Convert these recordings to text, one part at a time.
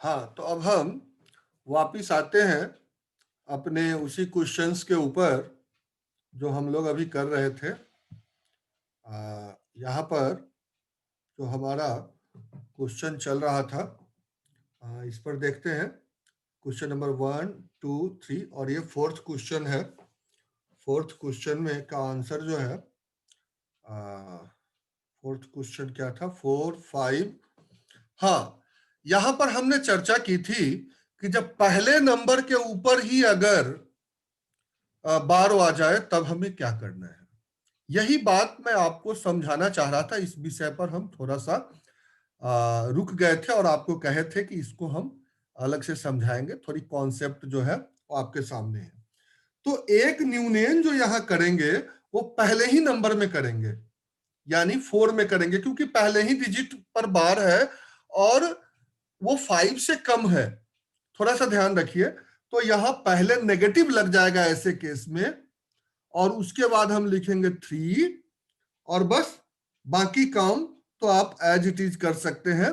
हाँ, तो अब हम वापिस आते हैं अपने उसी क्वेश्चंस के ऊपर जो हम लोग अभी कर रहे थे। यहाँ पर जो हमारा क्वेश्चन चल रहा था, इस पर देखते हैं। क्वेश्चन नंबर 1, 2, 3 और ये फोर्थ क्वेश्चन है। फोर्थ क्वेश्चन में का आंसर जो है, फोर्थ क्वेश्चन क्या था, 4, 5। हाँ, यहाँ पर हमने चर्चा की थी कि जब पहले नंबर के ऊपर ही अगर बार आ जाए तब हमें क्या करना है। यही बात मैं आपको समझाना चाह रहा था। इस विषय पर हम थोड़ा सा रुक गए थे और आपको कहे थे कि इसको हम अलग से समझाएंगे। थोड़ी कॉन्सेप्ट जो है वो आपके सामने है। तो एक न्यूनेन जो यहाँ करेंगे वो पहले ही नंबर में करेंगे, यानी 4 में करेंगे, क्योंकि पहले ही डिजिट पर बार है और वो 5 से कम है। थोड़ा सा ध्यान रखिए। तो यहां पहले नेगेटिव लग जाएगा ऐसे केस में, और उसके बाद हम लिखेंगे 3, और बस बाकी काम तो आप एज इट इज कर सकते हैं।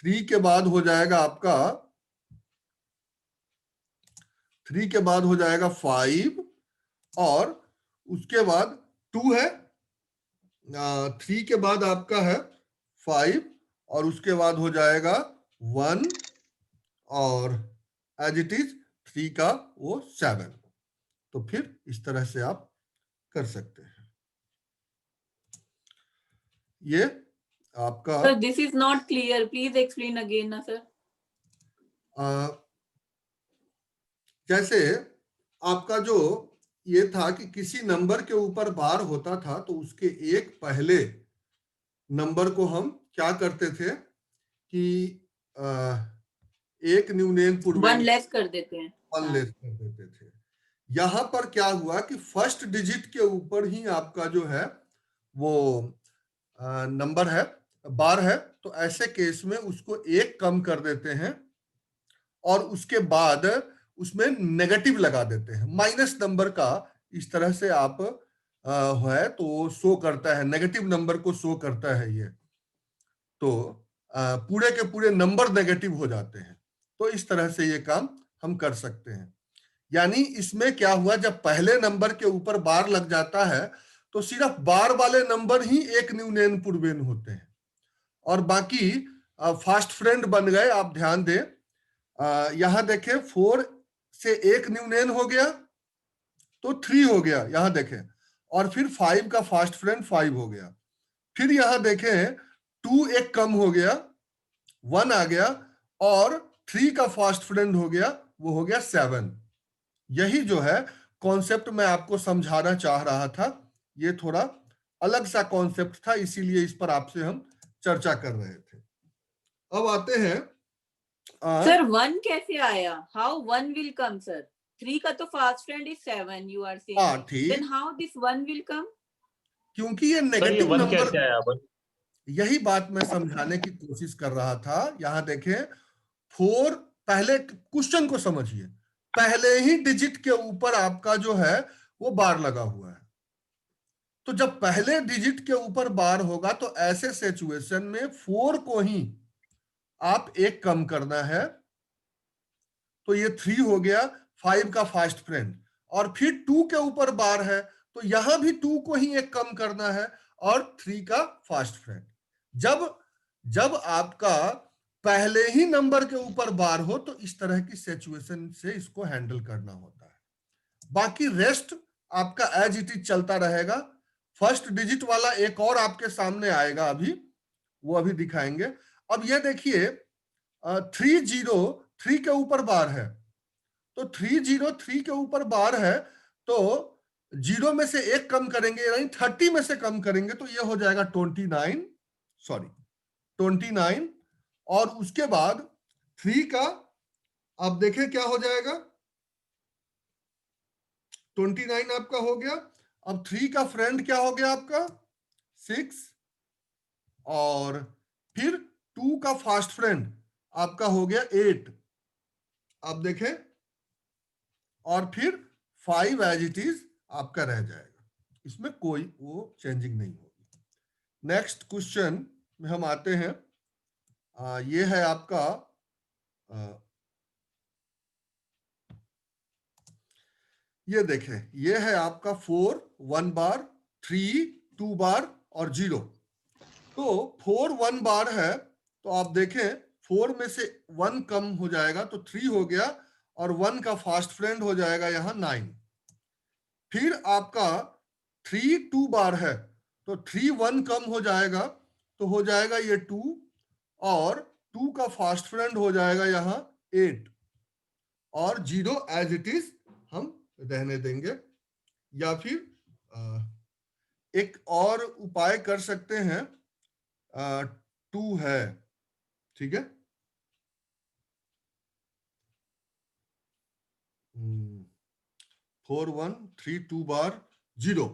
3 के बाद हो जाएगा आपका 3 के बाद हो जाएगा 5, और उसके बाद 2 है। 3 के बाद आपका है 5, और उसके बाद हो जाएगा 1, और एज इट इज 3 का वो 7। तो फिर इस तरह से आप कर सकते हैं। ये आपका Sir, this is not clear. Please explain again, na sir. जैसे आपका जो ये था कि किसी नंबर के ऊपर बार होता था तो उसके एक पहले नंबर को हम क्या करते थे कि आ, एक न्यूनेन पूर्वेन 1 लेस कर देते हैं। 1 लेस कर देते थे। यहां पर क्या हुआ कि फर्स्ट डिजिट के ऊपर ही आपका जो है वो नंबर है, बार है। तो ऐसे केस में उसको एक कम कर देते हैं और उसके बाद उसमें नेगेटिव लगा देते हैं, माइनस नंबर का। इस तरह से आप है तो शो करता है, नेगेटिव नंबर को शो करता है ये। तो पूरे के पूरे नंबर नेगेटिव हो जाते हैं। तो इस तरह से ये काम हम कर सकते हैं। यानी इसमें क्या हुआ, जब पहले नंबर के ऊपर बार लग जाता है तो सिर्फ बार वाले नंबर ही एक न्यूनेन पूर्वेन होते हैं, और बाकी फास्ट फ्रेंड बन गए। आप ध्यान दें, यहां देखें 4 से एक न्यूनेन हो गया तो 3 हो गया, यहां देखें। और फिर 5 का फास्ट फ्रेंड 5 हो गया। फिर यहां देखें 2 एक कम हो गया, 1 आ गया, और 3 का फास्ट फ्रेंड हो गया, वो हो गया 7। यही जो है कॉन्सेप्ट मैं आपको समझाना चाह रहा था। ये थोड़ा अलग सा कॉन्सेप्ट था, इसीलिए इस पर आपसे हम चर्चा कर रहे थे। अब आते हैं सर 1 कैसे आया? How 1 will come sir? 3 का तो fast friend is 7 you are saying, then ठीक, हाउ दिस 1 विल कम? क्योंकि ये सर ये नेगेटिव 1 नंबर, कैसे आया 1? यही बात मैं समझाने की कोशिश कर रहा था। यहां देखें 4, पहले क्वेश्चन को समझिए। पहले ही डिजिट के ऊपर आपका जो है वो बार लगा हुआ है। तो जब पहले डिजिट के ऊपर बार होगा तो ऐसे सिचुएशन में 4 को ही आप एक कम करना है। तो ये 3 हो गया, 5 का फास्ट फ्रेंड, और फिर 2 के ऊपर बार है तो यहां भी 2 को ही एक कम करना है, और 3 का फास्ट फ्रेंड। जब जब आपका पहले ही नंबर के ऊपर बार हो तो इस तरह की सिचुएशन से इसको हैंडल करना होता है। बाकी रेस्ट आपका एज इट इज चलता रहेगा। फर्स्ट डिजिट वाला एक और आपके सामने आएगा, अभी वो अभी दिखाएंगे। अब ये देखिए 303 के ऊपर बार है, तो 303 के ऊपर बार है तो 0 में से एक कम करेंगे, यानी 30 में से कम करेंगे तो ये हो जाएगा 29, सॉरी 29। और उसके बाद 3 का आप देखें क्या हो जाएगा, 29 आपका हो गया। अब 3 का फ्रेंड क्या हो गया आपका 6, और फिर 2 का फास्ट फ्रेंड आपका हो गया 8। अब देखें, और फिर 5 एज इट इज आपका रह जाएगा, इसमें कोई वो चेंजिंग नहीं होगी। नेक्स्ट क्वेश्चन में हम आते हैं। ये है आपका ये देखें, ये है आपका 4 1 बार, 3 2 बार और 0। तो 4 1 बार है, तो आप देखें 4 में से 1 कम हो जाएगा तो 3 हो गया, और 1 का फास्ट फ्रेंड हो जाएगा यहाँ 9। फिर आपका 3 2 बार है, तो 3 1 कम हो जाएगा तो हो जाएगा ये 2, और 2 का फास्ट फ्रेंड हो जाएगा यहाँ 8, और 0 एज इट इज हम रहने देंगे। या फिर एक और उपाय कर सकते हैं, 2 है, ठीक है, 4 1 3 2 बार 0।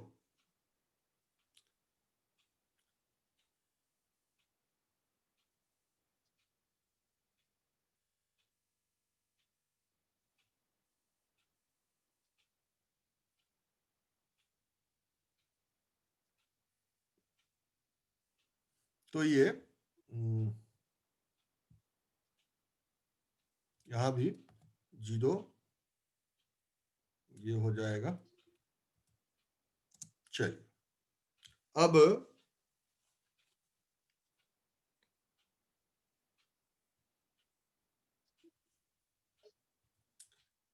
तो ये यहां भी 0, ये हो जाएगा। चलिए,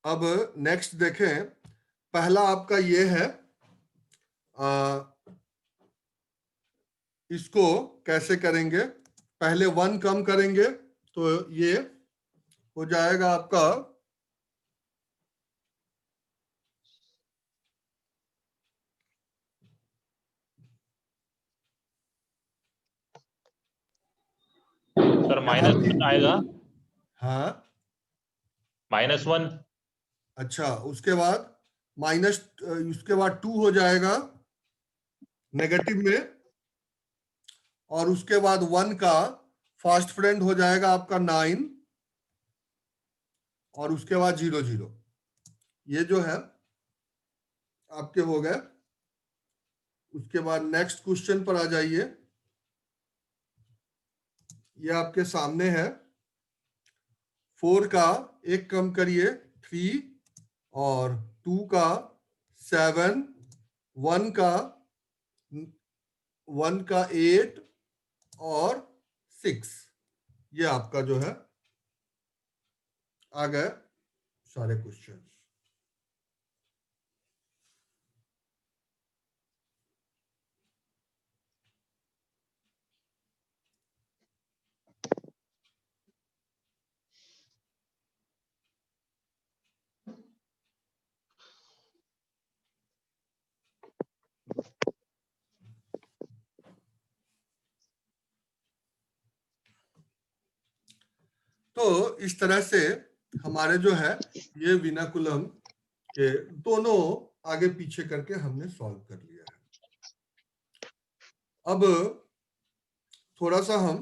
अब नेक्स्ट देखें। पहला आपका ये है, इसको कैसे करेंगे? पहले 1 कम करेंगे तो ये हो जाएगा आपका सर -1 आएगा। हाँ, -1। अच्छा, उसके बाद माइनस, उसके बाद 2 हो जाएगा नेगेटिव में, और उसके बाद 1 का फास्ट फ्रेंड हो जाएगा आपका 9, और उसके बाद 0 0। ये जो है आपके हो गए। उसके बाद नेक्स्ट क्वेश्चन पर आ जाइए। ये आपके सामने है, 4 का 1 कम करिए 3, और 2 का 7, 1 का 8 और 6। ये आपका जो है आ गए सारे क्वेश्चन। तो इस तरह से हमारे जो है ये विनाकुलम के दोनों आगे पीछे करके हमने सॉल्व कर लिया है। अब थोड़ा सा हम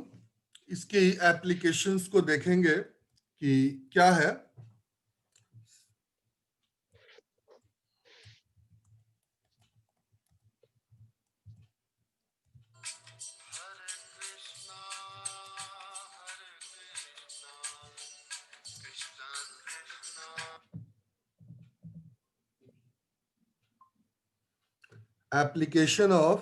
इसकी एप्लीकेशंस को देखेंगे कि क्या है। Application of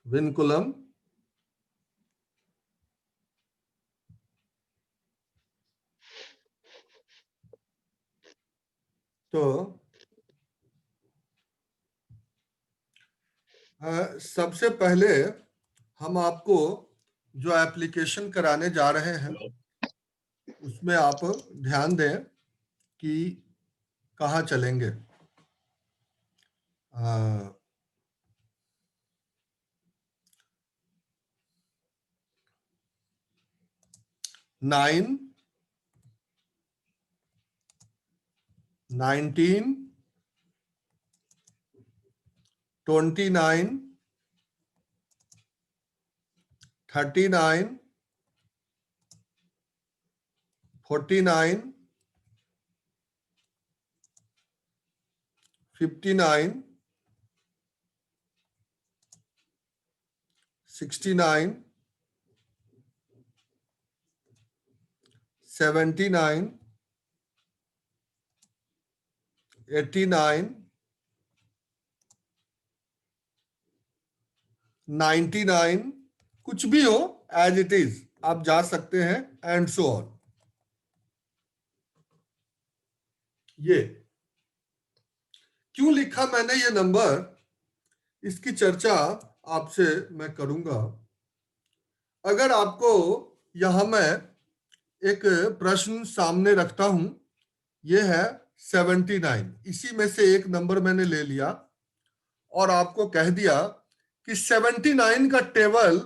vinculum तो सबसे पहले हम आपको जो एप्लीकेशन कराने जा रहे हैं उसमें आप ध्यान दें कि कहाँ चलेंगे। 9 19 29 39 49 59 69, 79, 89, 99, कुछ भी हो एज इट इज आप जा सकते हैं एंड सो ऑन। ये क्यों लिखा मैंने ये नंबर, इसकी चर्चा आपसे मैं करूंगा। अगर आपको यहां मैं एक प्रश्न सामने रखता हूं, ये है 79, इसी में से एक नंबर मैंने ले लिया और आपको कह दिया कि 79 का टेबल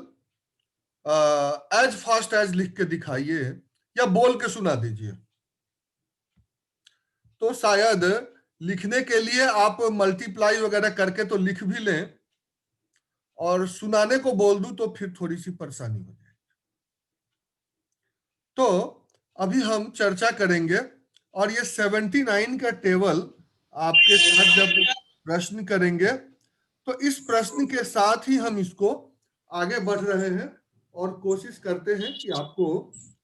एज फास्ट एज लिख के दिखाइए या बोल के सुना दीजिए। तो शायद लिखने के लिए आप मल्टीप्लाई वगैरह करके तो लिख भी लें, और सुनाने को बोल दूं तो फिर थोड़ी सी परेशानी हो जाएगी। तो अभी हम चर्चा करेंगे, और ये 79 का टेबल आपके साथ जब प्रश्न करेंगे तो इस प्रश्न के साथ ही हम इसको आगे बढ़ रहे हैं और कोशिश करते हैं कि आपको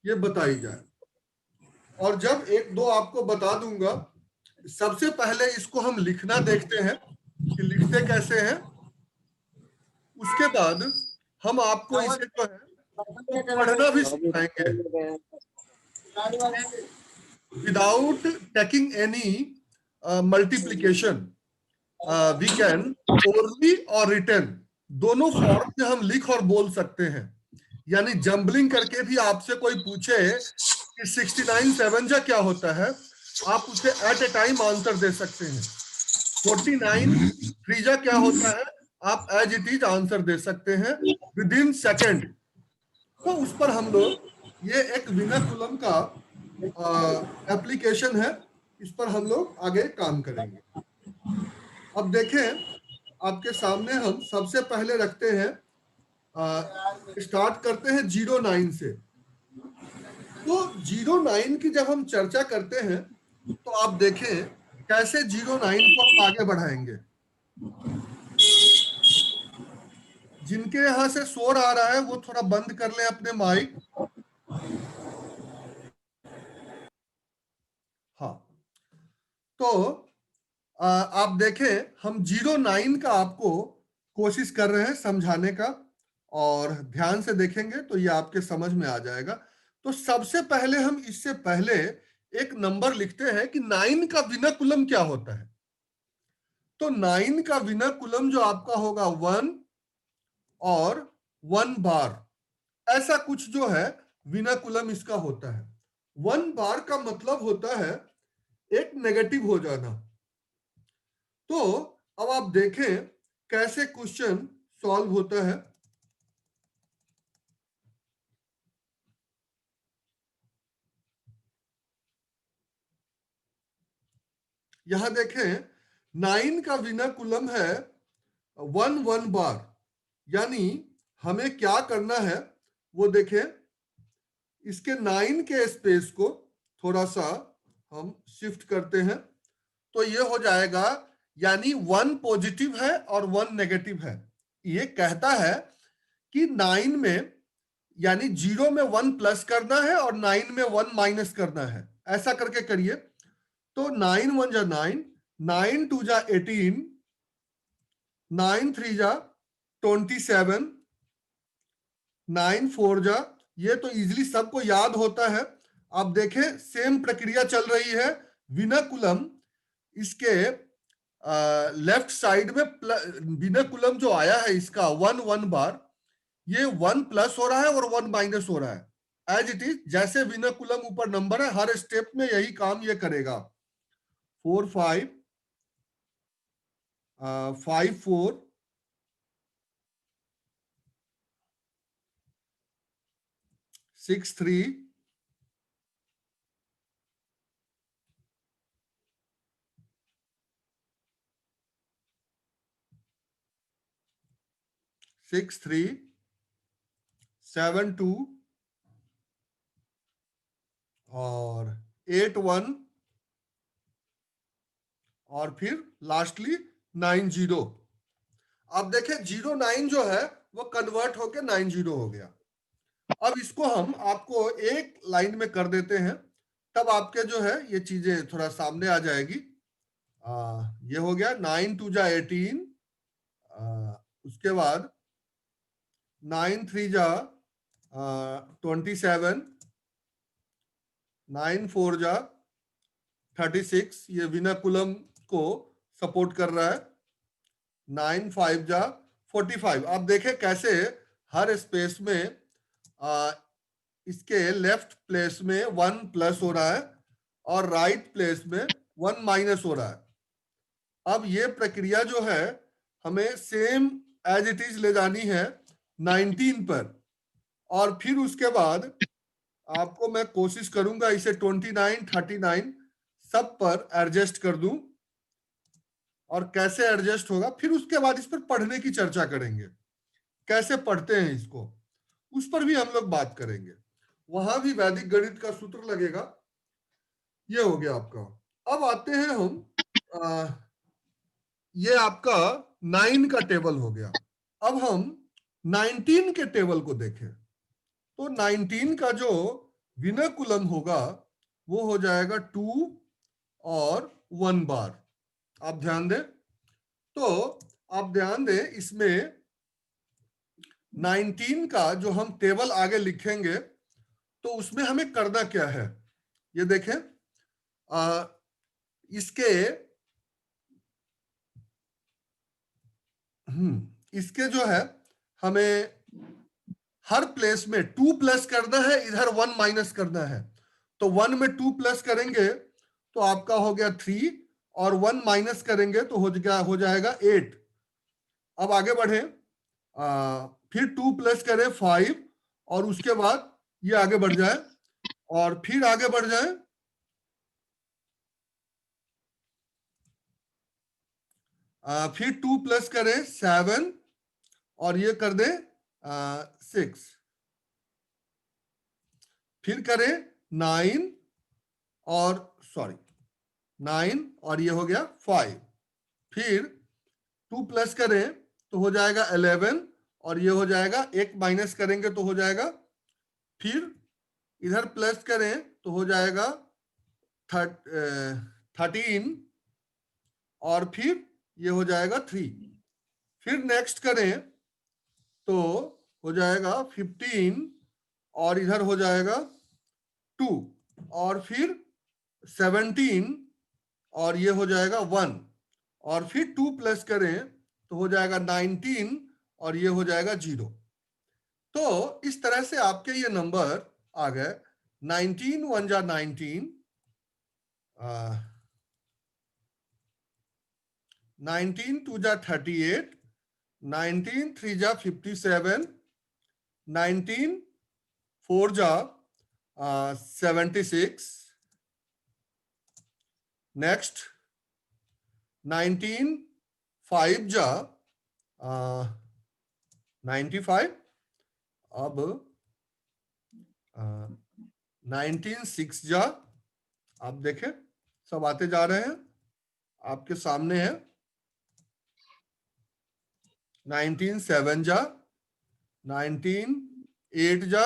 ये बताई जाए। और जब एक दो आपको बता दूंगा, सबसे पहले इसको हम लिखना देखते हैं कि लिखते कैसे हैं, उसके बाद हम आपको इसे जो है पढ़ना भी सिखाएंगे without taking any multiplication. We can orally और रिटन दोनों फॉर्म में हम लिख और बोल सकते हैं। यानी जंबलिंग करके भी आपसे कोई पूछे कि 69 7 क्या होता है, आप उसे एट ए टाइम आंसर दे सकते हैं। 49 3 क्या होता है, आप एज इट इज आंसर दे सकते हैं विद इन सेकेंड। तो उस पर हम लोग ये एक विनाकुलम का एप्लीकेशन है, इस पर हम लोग आगे काम करेंगे। अब देखें, आपके सामने हम सबसे पहले रखते हैं, स्टार्ट करते हैं 09 से। तो 09 की जब हम चर्चा करते हैं तो आप देखें कैसे 09 को हम आगे बढ़ाएंगे। जिनके यहां से शोर आ रहा है वो थोड़ा बंद कर लें अपने माइक। हाँ, तो आप देखें हम 09 का आपको कोशिश कर रहे हैं समझाने का, और ध्यान से देखेंगे तो ये आपके समझ में आ जाएगा। तो सबसे पहले हम इससे पहले एक नंबर लिखते हैं कि 9 का विनाकुलम क्या होता है। तो 9 का विनाकुलम जो आपका होगा 1 और 1 बार, ऐसा कुछ जो है विनाकुलम इसका होता है। 1 बार का मतलब होता है एक नेगेटिव हो जाना। तो अब आप देखें कैसे क्वेश्चन सॉल्व होता है। यहां देखें 9 का विनाकुलम है 1 बार, यानी हमें क्या करना है वो देखें। इसके 9 के स्पेस को थोड़ा सा हम शिफ्ट करते हैं तो ये हो जाएगा, यानी 1 पॉजिटिव है और 1 नेगेटिव है। ये कहता है कि 9 में यानी 0 में 1 प्लस करना है और 9 में 1 माइनस करना है, ऐसा करके करिए। तो 9 1 जा 9, 9 2 जा 18, 9 3 जा 27, 9 4 जा, ये तो इजीली सबको याद होता है। आप देखें सेम प्रक्रिया चल रही है। विनाकुलम इसके लेफ्ट साइड में विनाकुलम जो आया है इसका 1 बार, ये 1 प्लस हो रहा है और 1 माइनस हो रहा है एज इट इज। जैसे विनाकुलम ऊपर नंबर है, हर स्टेप में यही काम ये करेगा। 4 5 5 4 6 3 6 3 7 2 और 8 1 और फिर लास्टली 9 0। अब देखें 09 जो है वो कन्वर्ट होके 90 हो गया। अब इसको हम आपको एक लाइन में कर देते हैं, तब आपके जो है ये चीजें थोड़ा सामने आ जाएगी। ये हो गया 9 2 जा 18, उसके बाद 9 3 जा 27, 9 4 जा 36, ये विनाकुलम को सपोर्ट कर रहा है। 9 5 जा 45। आप देखें कैसे हर स्पेस में इसके लेफ्ट प्लेस में 1 प्लस हो रहा है और राइट प्लेस में 1 माइनस हो रहा है। अब ये प्रक्रिया जो है हमें सेम एज इट इज ले जानी है 19 पर, और फिर उसके बाद आपको मैं कोशिश करूंगा इसे 29 39 सब पर एडजस्ट कर दूं, और कैसे एडजस्ट होगा फिर उसके बाद इस पर पढ़ने की चर्चा करेंगे, कैसे पढ़ते हैं इसको, उस पर भी हम लोग बात करेंगे। वहां भी वैदिक गणित का सूत्र लगेगा। ये हो गया आपका। अब आते हैं हम ये आपका 9 का टेबल हो गया। अब हम 19 के टेबल को देखें तो 19 का जो विनाकुलम होगा वो हो जाएगा 2 और 1 बार। आप ध्यान दें, तो आप ध्यान दें इसमें 19 का जो हम टेबल आगे लिखेंगे तो उसमें हमें करना क्या है, ये देखें। इसके जो है हमें हर प्लेस में 2 प्लस करना है, इधर 1 माइनस करना है। तो 1 में 2 प्लस करेंगे तो आपका हो गया 3, और 1 माइनस करेंगे तो हो जाएगा 8। अब आगे बढ़े, फिर 2 प्लस करें 5, और उसके बाद ये आगे बढ़ जाए, और फिर आगे बढ़ जाए, फिर 2 प्लस करें 7, और ये कर दें 6, फिर करें 9 और ये हो गया 5, फिर 2 प्लस करें तो हो जाएगा 11, और ये हो जाएगा 1 माइनस करेंगे तो हो जाएगा, फिर इधर प्लस करें तो हो जाएगा 13, और फिर ये हो जाएगा 3, फिर नेक्स्ट करें तो हो जाएगा 15, और इधर हो जाएगा 2, और फिर 17, और ये हो जाएगा 1, और फिर 2 प्लस करें तो हो जाएगा 19, और ये हो जाएगा 0। तो इस तरह से आपके ये नंबर आ गए। 19 1 जा 19, 19 2 जा 38, 19 3 जा 57, 19 4 जा 76, नेक्स्ट 19 5 जा 95, अब 19 6 जा, आप देखें सब आते जा रहे हैं, आपके सामने है। 19 7 जा, 19 8 जा,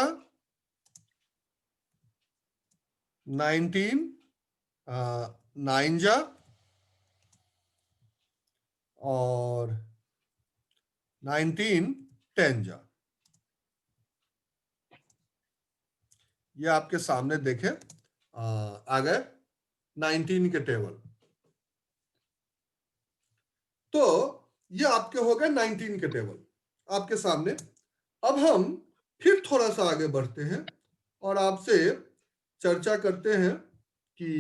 19 9 जा, और 19 10 जा। ये आपके सामने देखें आ गए 19 के टेबल। तो ये आपके हो गए 19 के टेबल आपके सामने। अब हम फिर थोड़ा सा आगे बढ़ते हैं और आपसे चर्चा करते हैं कि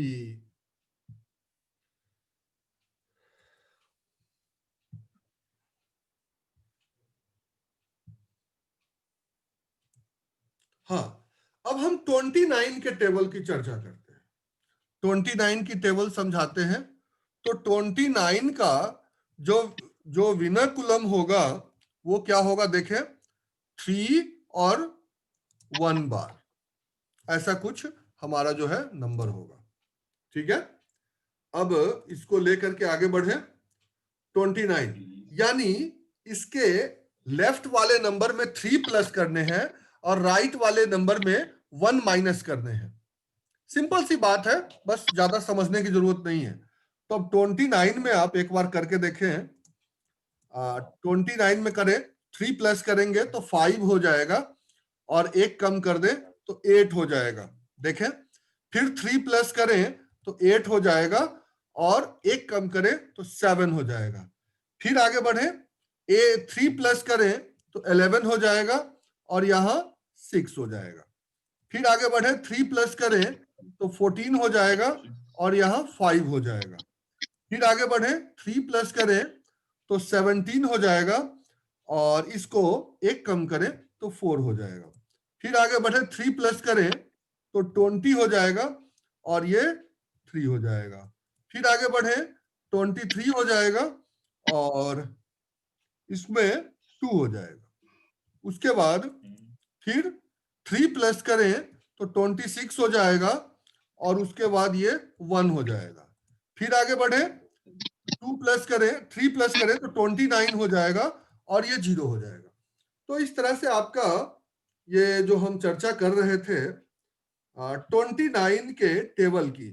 हाँ, अब हम 29 के टेबल की चर्चा करते हैं। 29 की टेबल समझाते हैं। तो 29 का जो विनाकुलम होगा वो क्या होगा, देखें 3 और 1 बार, ऐसा कुछ हमारा जो है नंबर होगा। ठीक है, अब इसको लेकर के आगे बढ़े। 29 यानी इसके लेफ्ट वाले नंबर में 3 प्लस करने हैं और राइट वाले नंबर में 1 माइनस करने हैं। सिंपल सी बात है, बस ज्यादा समझने की जरूरत नहीं है। तो अब 29 में आप एक बार करके देखें। 29 में करें, 3 प्लस करेंगे तो 5 हो जाएगा और एक कम कर दें तो 8 हो जाएगा। देखें, फिर 3 प्लस करें तो 8 हो जाएगा और एक कम करें तो 7 हो जाएगा। फिर आगे बढ़े, 3 प्लस करें तो 11 हो जाएगा और यहां 6 हो जाएगा। फिर आगे बढ़े, 3 प्लस करें तो 14 हो जाएगा और यहां 5 हो जाएगा। फिर आगे बढ़े, 3 प्लस करें तो 17 हो जाएगा और इसको एक कम करें तो 4 हो जाएगा। फिर आगे बढ़े, 3 प्लस करें तो 20 हो जाएगा और ये 3 हो जाएगा। फिर आगे बढ़े, 23 हो जाएगा और इसमें 2 हो जाएगा। उसके बाद फिर 3 प्लस करें तो 26 हो जाएगा और उसके बाद ये 1 हो जाएगा। फिर आगे बढ़े, 2 प्लस करें, 3 प्लस करें तो 29 हो जाएगा और ये 0 हो जाएगा। तो इस तरह से आपका ये जो हम चर्चा कर रहे थे 29 के टेबल की,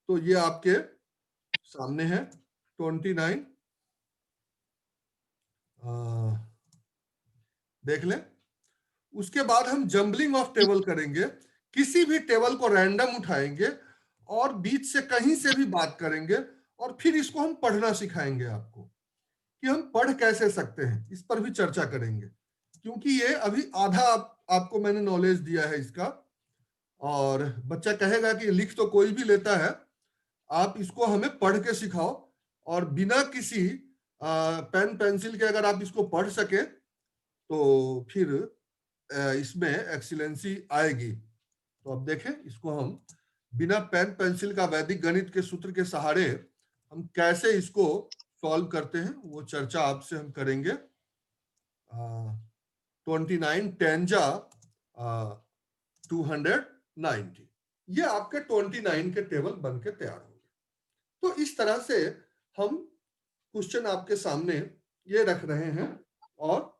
तो ये आपके सामने है 29। देख लें। उसके बाद हम जंबलिंग ऑफ टेबल करेंगे। किसी भी टेबल को रैंडम उठाएंगे और बीच से कहीं से भी बात करेंगे और फिर इसको हम पढ़ना सिखाएंगे आपको कि हम पढ़ कैसे सकते हैं। इस पर भी चर्चा करेंगे क्योंकि ये अभी आधा आपको मैंने नॉलेज दिया है इसका। और बच्चा कहेगा कि लिख तो कोई भी लेता है, आप इसको हमें पढ़ के सिखाओ और बिना किसी पेन पेंसिल के अगर आप इसको पढ़ सके तो फिर इसमें एक्सीलेंसी आएगी। तो अब देखें, इसको हम बिना पेन पेंसिल का वैदिक गणित के सूत्र के सहारे हम कैसे इसको सॉल्व करते हैं वो चर्चा आपसे हम करेंगे। 29 10 जा 290, ये आपके 29 के टेबल बन के तैयार हो गए। तो इस तरह से हम क्वेश्चन आपके सामने ये रख रहे हैं। और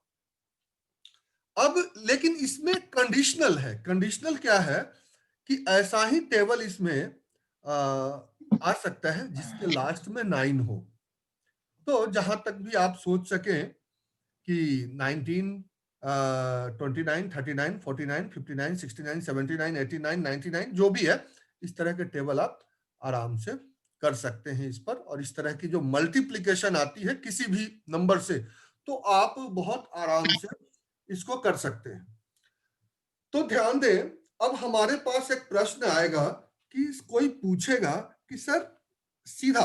अब लेकिन इसमें कंडीशनल है। कंडीशनल क्या है कि ऐसा ही टेबल इसमें आ सकता है जिसके लास्ट में 9 हो। तो जहां तक भी आप सोच सकें कि 19 29 39 49 59 69 79 89 99 जो भी है, इस तरह के टेबल आप आराम से कर सकते हैं इस पर। और इस तरह की जो मल्टीप्लिकेशन आती है किसी भी नंबर से, तो आप बहुत आराम से इसको कर सकते हैं। तो ध्यान दें, अब हमारे पास एक प्रश्न आएगा कि कोई पूछेगा कि सर सीधा,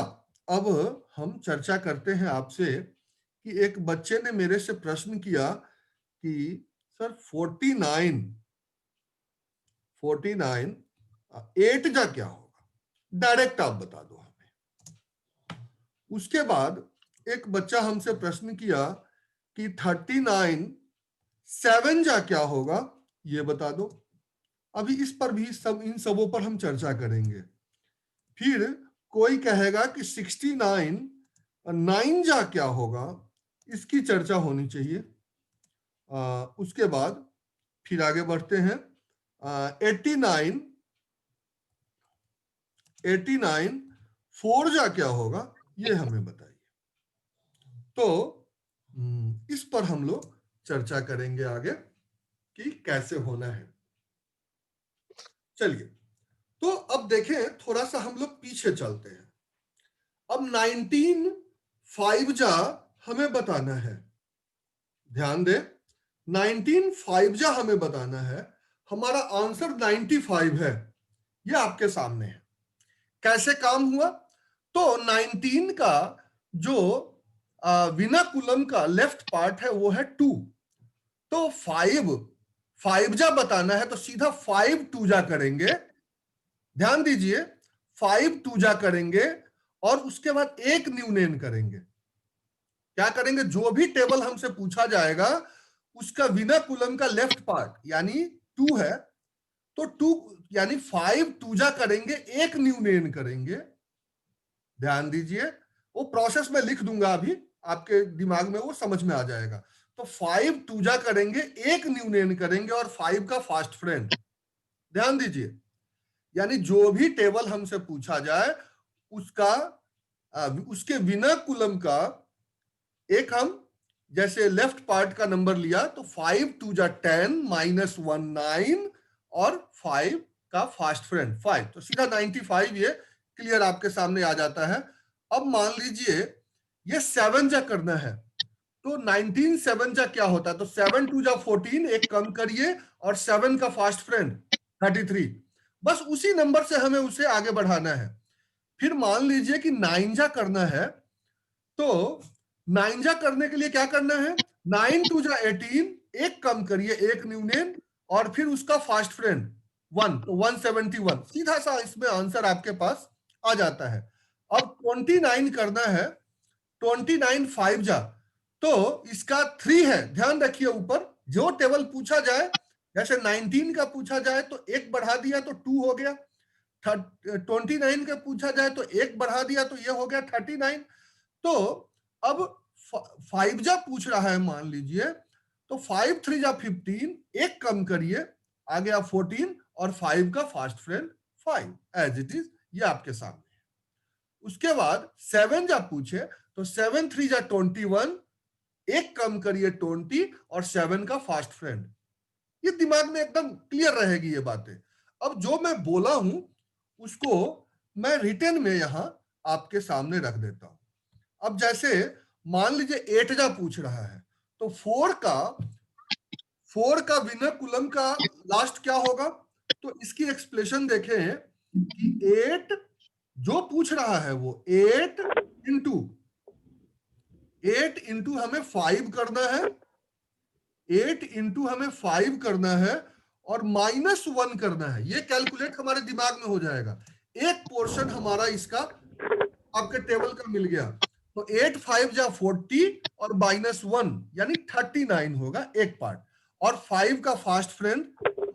अब हम चर्चा करते हैं आपसे कि एक बच्चे ने मेरे से प्रश्न किया कि सर 49 8 जा क्या होगा, डायरेक्ट आप बता दो हमें। उसके बाद एक बच्चा हमसे प्रश्न किया कि 39 7 जा क्या होगा, ये बता दो। अभी इस पर भी इन सबों पर हम चर्चा करेंगे। फिर कोई कहेगा कि 69 9 जा क्या होगा, इसकी चर्चा होनी चाहिए। उसके बाद फिर आगे बढ़ते हैं। 89 4 जा क्या होगा, ये हमें बताइए। तो इस पर हम लोग चर्चा करेंगे आगे कि कैसे होना है। चलिए, तो अब देखें, थोड़ा सा हम लोग पीछे चलते हैं। अब 19 5 जा हमें बताना है। ध्यान दें, 19 5 जा हमें बताना है। हमारा आंसर 95 है, ये आपके सामने है। कैसे काम हुआ? तो 19 का जो विनाकुलम का लेफ्ट पार्ट है वो है 2। तो 5 जा बताना है तो सीधा 5 2 जा करेंगे। ध्यान दीजिए, 5 2 जा करेंगे और उसके बाद एक न्यूनेन करेंगे। क्या करेंगे? जो भी टेबल हमसे पूछा जाएगा उसका विनाकुलम का लेफ्ट पार्ट यानी 2 है, तो 2 यानी 5 2 जा करेंगे, एक न्यूनेन करेंगे। ध्यान दीजिए, वो प्रोसेस मैं लिख दूंगा, अभी आपके दिमाग में वो समझ में आ जाएगा। तो 5 टूजा करेंगे, एक न्यूनेन करेंगे और 5 का फास्ट फ्रेंड। ध्यान दीजिए, यानी जो भी टेबल हमसे पूछा जाए उसका उसके बिना कुलम का एक हम जैसे लेफ्ट पार्ट का नंबर लिया तो 5 टू जा 10 माइनस 1 9 और 5 का फास्ट फ्रेंड 5, तो सीधा 95 ये क्लियर आपके सामने आ जाता है। अब मान लीजिए ये 7 जा करना है, तो 19 7 जा क्या होता है, तो 7 टू जा 14, एक कम करिए और 7 का फास्ट फ्रेंड 33, बस उसी नंबर से हमें उसे आगे बढ़ाना है। फिर मान लीजिए कि 9 जा करना है, तो 9 जा करने के लिए क्या करना है, 9 टू जा 18, एक कम करिए, एक न्यूनेन और फिर उसका फास्ट फ्रेंड 1, तो 171, सीधा सा इसमें आंसर आपके पास आ जाता है। अब 29 करना है, 29 5 जा, तो इसका 3 है, ध्यान रखिए ऊपर जो टेबल पूछा जाए, जैसे 19 का पूछा जाए तो एक बढ़ा दिया तो 2 हो गया, 29 का पूछा जाए तो एक बढ़ा दिया तो ये हो गया 39। तो अब 5 जा पूछ रहा है मान लीजिए, तो 5 3 जा 15, एक कम करिए, आ गया 14 और 5 का fast friend 5, as it is, ये आपके सामने है। उसके बाद 7 जा पूछे तो 7 3 जा 21, एक कम करिए 20 और 7 का फास्ट फ्रेंड। ये दिमाग में एकदम क्लियर रहेगी ये बातें। अब जो मैं बोला हूं उसको मैं रिटर्न में यहां आपके सामने रख देता हूं। अब जैसे मान लीजिए 8 जा पूछ रहा है, तो 4 का विनर कुलम का लास्ट क्या होगा, तो इसकी एक्सप्लेनेशन देखें कि 8 जो पूछ रहा है वो 8 इंटू हमें 5 करना है, 8 इंटू हमें 5 करना है और -1 करना है। ये कैलकुलेट हमारे दिमाग में हो जाएगा। एक पोर्शन हमारा इसका आपके टेबल का मिल गया, तो 8 5 जा 40 और -1 यानी 39 होगा एक पार्ट, और 5 का फास्ट फ्रेंड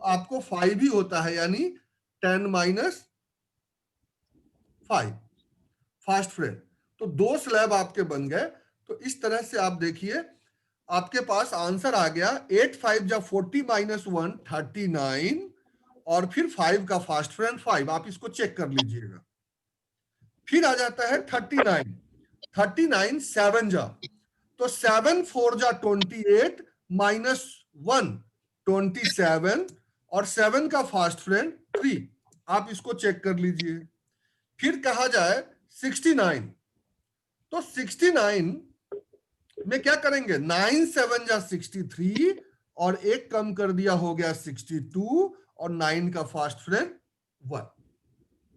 आपको 5 ही होता है, यानी 10 माइनस 5 फास्ट फ्रेंड। तो 2 स्लैब आपके बन गए। तो इस तरह से आप देखिए आपके पास आंसर आ गया 8 5 जा 40 -1 39 और फिर 5 का फास्ट फ्रेंड 5। आप इसको चेक कर लीजिएगा। फिर आ जाता है 39 7 जा, तो 7 4 जा 28 -1 27 और 7 का फास्ट फ्रेंड 3। आप इसको चेक कर लीजिए। फिर कहा जाए 69, तो 69 में क्या करेंगे, 9 7 जा 63 और एक कम कर दिया हो गया 62 और 9 का फास्ट फ्रेंड 1।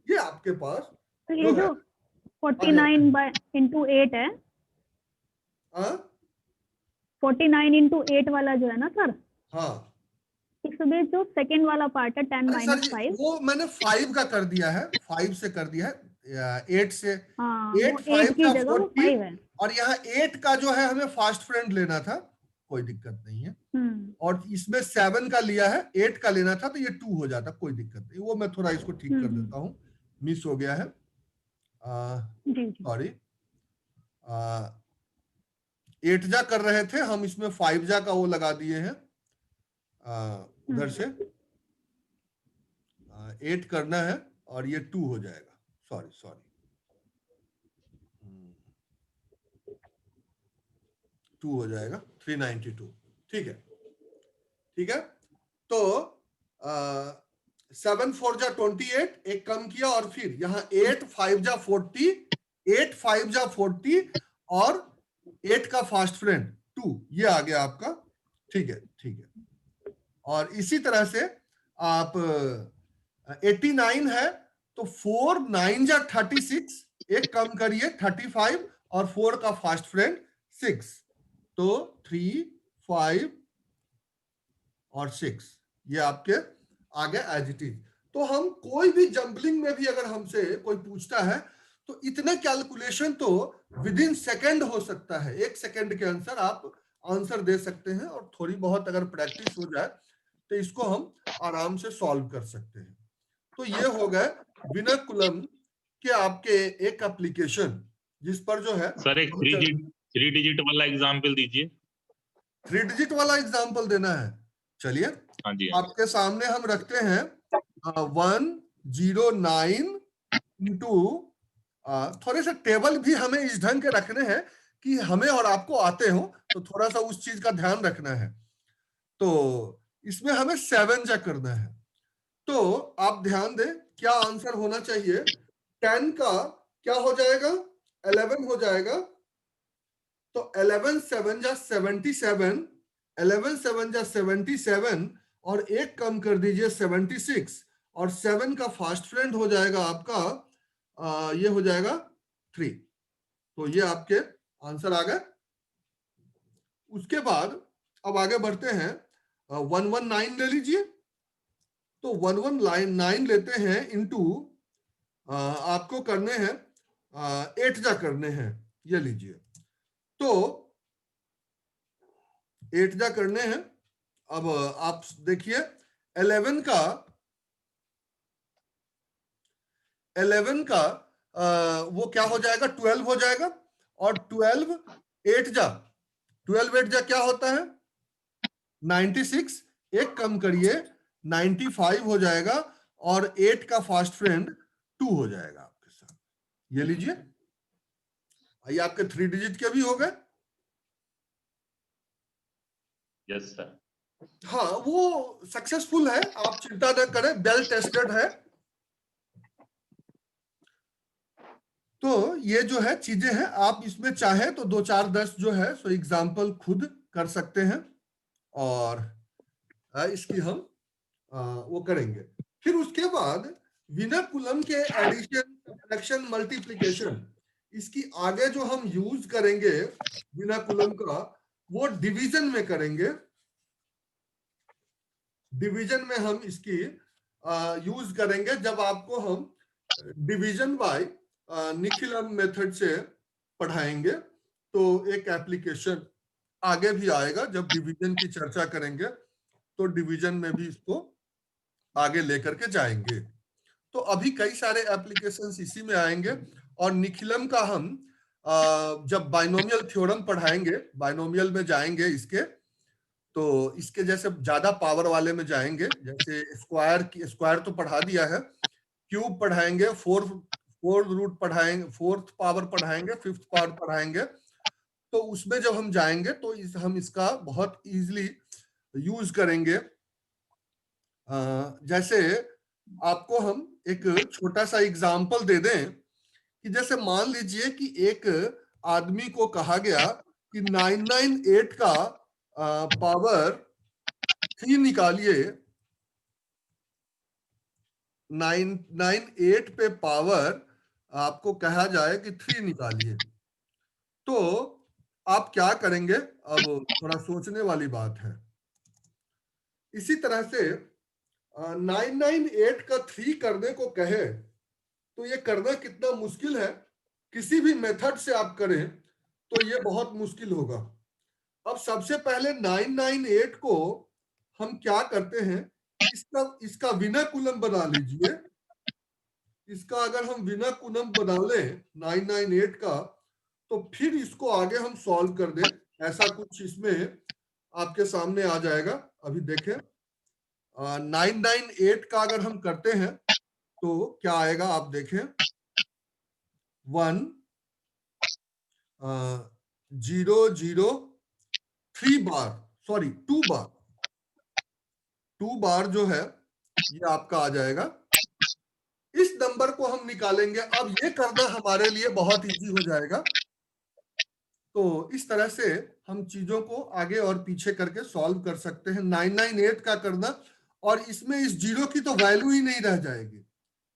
ये आपके पास तो ये जो 49 इंटू 8 है, 49 इंटू 8 वाला जो है ना सर, हाँ, इसमें जो सेकंड वाला पार्ट है 10 माइनस 5, वो मैंने 5 का कर दिया है, 5 से कर दिया है, 8 से, हाँ, 8 वो 8 5 की का जगह वो 40 5 है। और यहाँ 8 का जो है हमें फास्ट फ्रेंड लेना था, कोई दिक्कत नहीं है। और इसमें 7 का लिया है, 8 का लेना था तो ये 2 हो जाता, कोई दिक्कत नहीं। वो मैं थोड़ा इसको ठीक कर देता हूँ, मिस हो गया है, सॉरी। 8 जा कर रहे थे हम, इसमें 5 जा का वो लगा दिए हैं उधर से। 8 करना है और ये 2 हो जाएगा, सॉरी 2 हो जाएगा, 392। ठीक है। तो 7 4 जा 28, एक कम किया और फिर यहाँ 8 5 जा 40, 8 5 जा 40 और 8 का फास्ट फ्रेंड 2, ये आ गया आपका। ठीक है। और इसी तरह से आप 89 है, तो 4 9 जा 36, एक कम करिए 35 और 4 का फास्ट फ्रेंड 6, तो 3 5 और 6, ये आपके आगे एज इट इज। तो हम कोई भी जंबलिंग में भी अगर हमसे कोई पूछता है तो इतने कैलकुलेशन तो विद इन सेकेंड हो सकता है, 1 सेकेंड के अंदर आप आंसर दे सकते हैं। और थोड़ी बहुत अगर प्रैक्टिस हो जाए तो इसको हम आराम से सॉल्व कर सकते हैं। तो ये हो गए विनर कुलम के आपके एक एप्लीकेशन, जिस पर जो है सर एक 3 डिजिट वाला एग्जांपल दीजिए। 3 डिजिट वाला एग्जांपल देना है। चलिए हाँ जी, आपके सामने हम रखते हैं 109 इंटू, थोड़े से टेबल भी हमें इस ढंग के रखने हैं कि हमें और आपको आते हो, तो थोड़ा सा उस चीज का ध्यान रखना है। तो इसमें हमें 7 जा करना है। तो आप ध्यान दें क्या आंसर होना चाहिए। 10 का क्या हो जाएगा, 11 हो जाएगा। तो 11 7 जा 77, 11 7 जा 77 और एक कम कर दीजिए 76, और 7 का फास्ट फ्रेंड हो जाएगा आपका ये हो जाएगा 3। तो ये आपके आंसर आ गए। उसके बाद अब आगे बढ़ते हैं, 119 ले लीजिए। तो 119 लेते हैं इंटू, आपको करने हैं 8 जा करने हैं, ये लीजिए। तो 8 जा करने हैं। अब आप देखिए 11 का वो क्या हो जाएगा, 12 हो जाएगा। और 12 8 जा 12 8 जा क्या होता है 96, एक कम करिए 95 हो जाएगा, और 8 का फास्ट फ्रेंड 2 हो जाएगा आपके साथ। ये लीजिए, आइए आपके 3 डिजिट के भी हो गए। Yes sir. हाँ वो सक्सेसफुल है, आप चिंता न करें, वेल टेस्टेड है। तो ये जो है चीजें हैं, आप इसमें चाहे तो 2 4 10 जो है सो एग्जाम्पल खुद कर सकते हैं, और इसकी हम वो करेंगे। फिर उसके बाद विनर कुलम के एडिशन, सब्ट्रैक्शन, मल्टीप्लिकेशन, इसकी आगे जो हम यूज करेंगे विनर कुलम का, वो डिवीजन में करेंगे। डिवीजन में हम इसकी यूज करेंगे जब आपको हम डिवीजन बाय निखिलम मेथड से पढ़ाएंगे। तो एक एप्लीकेशन आगे भी आएगा जब डिवीजन की चर्चा करेंगे, तो डिवीजन में भी इसको आगे लेकर के जाएंगे। तो अभी कई सारे एप्लीकेशंस इसी में आएंगे। और निखिलम का हम जब बाइनोमियल थ्योरम पढ़ाएंगे, बाइनोमियल में जाएंगे इसके, तो इसके जैसे ज्यादा पावर वाले में जाएंगे, जैसे स्क्वायर तो पढ़ा दिया है, क्यूब पढ़ाएंगे, फोर्थ रूट पढ़ाएंगे, फोर्थ पावर पढ़ाएंगे, फिफ्थ पावर पढ़ाएंगे। तो उसमें जब हम जाएंगे तो हम इसका बहुत इजीली यूज करेंगे। जैसे आपको हम एक छोटा सा एग्जांपल दे दें कि जैसे मान लीजिए कि एक आदमी को कहा गया कि 998 का पावर 3 निकालिए, 998 पे पावर आपको कहा जाए कि 3 निकालिए, तो आप क्या करेंगे। अब थोड़ा सोचने वाली बात है। इसी तरह से 998 का 3 करने को कहे तो ये करना कितना मुश्किल है, किसी भी मेथड से आप करें तो ये बहुत मुश्किल होगा। अब सबसे पहले 998 को हम क्या करते हैं, इसका विनर कुलम बना लीजिए। इसका अगर हम विनर कुलम बना लें 998 का, तो फिर इसको आगे हम सॉल्व कर दें, ऐसा कुछ इसमें आपके सामने आ जाएगा। अभी देखें 998 का अगर हम करते हैं तो क्या आएगा, आप देखें 1 0 0 3 बार, सॉरी 2 बार, 2 बार जो है ये आपका आ जाएगा। इस नंबर को हम निकालेंगे। अब ये करना हमारे लिए बहुत इजी हो जाएगा। तो इस तरह से हम चीजों को आगे और पीछे करके सॉल्व कर सकते हैं। 998 का करना, और इसमें इस जीरो की तो वैल्यू ही नहीं रह जाएगी।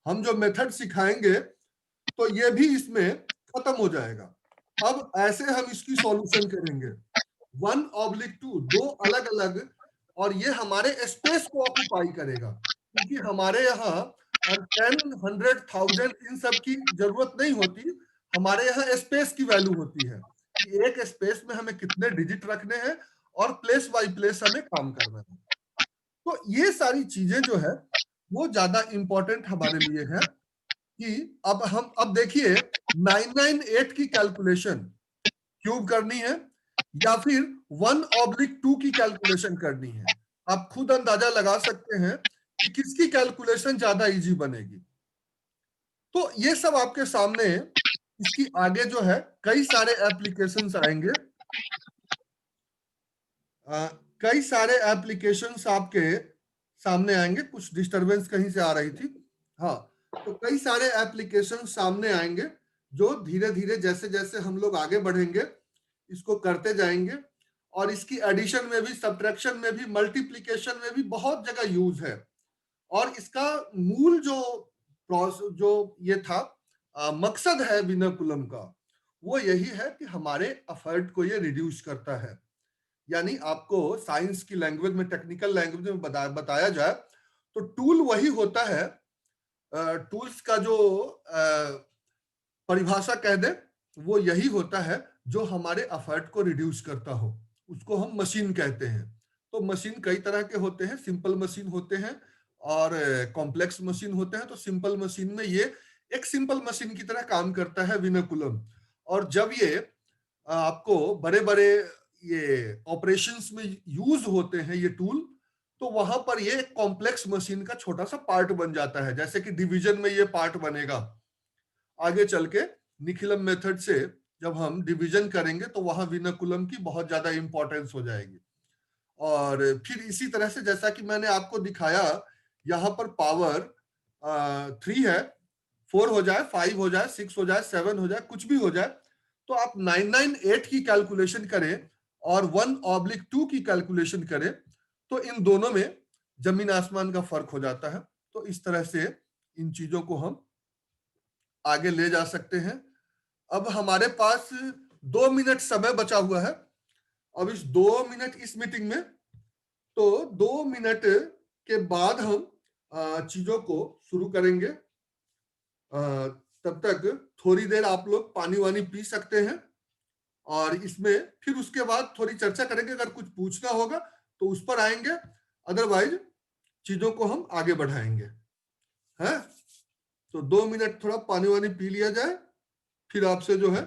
हम जो मेथड सिखाएंगे तो ये भी इसमें खत्म हो जाएगा। अब ऐसे हम इसकी सॉल्यूशन करेंगे 1/2, दो अलग अलग, और ये हमारे स्पेस को ऑक्युपाई करेगा, क्योंकि हमारे यहाँ 10 100,000 इन सब की जरूरत नहीं होती। हमारे यहाँ स्पेस की वैल्यू होती है कि एक स्पेस में हमें कितने डिजिट रखने हैं और प्लेस बाय प्लेस हमें काम करना है। तो ये सारी चीजें जो है वो ज्यादा इंपॉर्टेंट हमारे लिए है कि अब देखिए 998 की कैलकुलेशन क्यूब करनी है, या फिर 1/2 की कैलकुलेशन करनी है। आप खुद अंदाजा लगा सकते हैं कि किसकी कैलकुलेशन ज्यादा इजी बनेगी। तो ये सब आपके सामने, इसकी आगे जो है कई सारे एप्लीकेशंस आएंगे। कई सारे एप्लीकेशंस आपके सामने आएंगे। कुछ डिस्टरबेंस कहीं से आ रही थी। हाँ, तो कई सारे एप्लीकेशन सामने आएंगे जो धीरे धीरे जैसे जैसे हम लोग आगे बढ़ेंगे इसको करते जाएंगे, और इसकी एडिशन में भी, सब्ट्रैक्शन में भी, मल्टीप्लिकेशन में भी बहुत जगह यूज है। और इसका मूल जो ये था मकसद है विनकुलम का, वो यही है कि हमारे एफर्ट को ये रिड्यूस करता है। यानी आपको साइंस की लैंग्वेज में, टेक्निकल लैंग्वेज में बताया जाए तो टूल वही होता है, टूल्स का जो परिभाषा कह दे वो यही होता है जो हमारे एफर्ट को रिड्यूस करता हो, उसको हम मशीन कहते हैं। तो मशीन कई तरह के होते हैं, सिंपल मशीन होते हैं और कॉम्प्लेक्स मशीन होते हैं। तो सिंपल मशीन में ये एक सिंपल मशीन की तरह काम करता है विनकुलम। और जब ये आपको बड़े बड़े ये ऑपरेशंस में यूज होते हैं ये टूल, तो वहां पर ये एक कॉम्प्लेक्स मशीन का छोटा सा पार्ट बन जाता है। जैसे कि डिवीजन में ये पार्ट बनेगा, आगे चल के निखिलम मेथड से जब हम डिवीजन करेंगे तो वहां विनकुलम की बहुत ज्यादा इंपॉर्टेंस हो जाएगी। और फिर इसी तरह से जैसा कि मैंने आपको दिखाया, यहाँ पर पावर 3 है, 4 हो जाए, 5 हो जाए, 6 हो जाए, 7 हो जाए, कुछ भी हो जाए, तो आप 998 की कैलकुलेशन करें और 1/2 की कैलकुलेशन करें तो इन दोनों में जमीन आसमान का फर्क हो जाता है। तो इस तरह से इन चीजों को हम आगे ले जा सकते हैं। अब हमारे पास 2 मिनट समय बचा हुआ है। अब इस 2 मिनट इस मीटिंग में, तो 2 मिनट के बाद हम चीजों को शुरू करेंगे। तब तक थोड़ी देर आप लोग पानी वानी पी सकते हैं और इसमें फिर उसके बाद थोड़ी चर्चा करेंगे। अगर कुछ पूछना होगा तो उस पर आएंगे, अदरवाइज चीजों को हम आगे बढ़ाएंगे। है तो 2 मिनट थोड़ा पानी वानी पी लिया जाए, फिर आपसे जो है